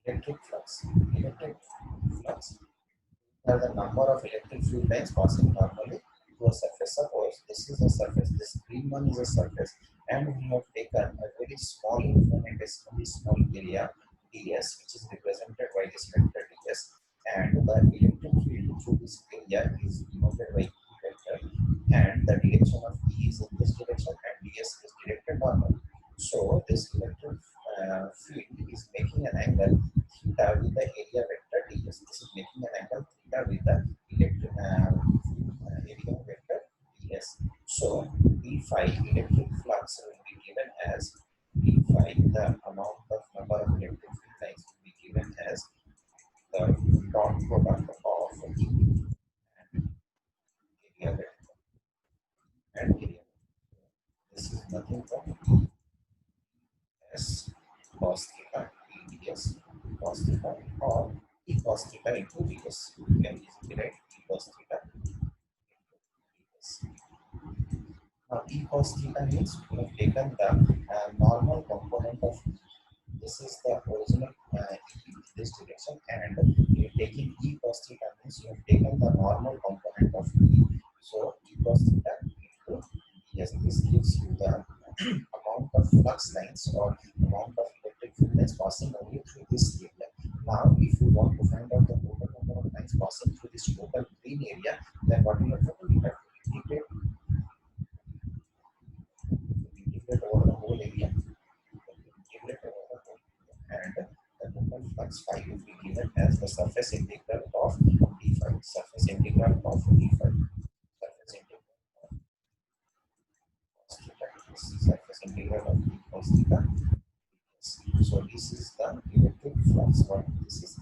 electric flux. Electric flux are the number of electric field lines passing normally to a surface. Suppose this is a surface, this green one is a surface, and we have taken a very small infinitesimally small area ds, which is represented by this vector ds, and the electric field through this area is denoted by E vector, and the direction of E is in this direction and ds is directed normal. So this electric field is making an angle theta with the area vector ds. This is making an angle theta with the electric area vector ds. So d phi electric flux will be given as d phi, the amount of number of electric field lines will be given as the dot product of E and area vector and area. This is nothing but S cos theta E ds cos theta or E cos theta into ds. You can easily write E cos theta into ds. Now E cos theta means we have taken the normal component of E. This is the original E in this direction, and you are taking E cos theta means you have taken the normal component of E. So E cos theta into, yes, this gives you the amount of flux lines or amount of electric field lines passing only through this area. Now, if you want to find out the total number of lines passing through this total green area, then what we have to do? We have to integrate over the whole area. Integrate over the whole area, and the total flux phi will be given as the surface integral of d phi. Surface integral of d phi. Surface integral of cos theta. Surface integral of d cos theta. So this is the electric flux. What this is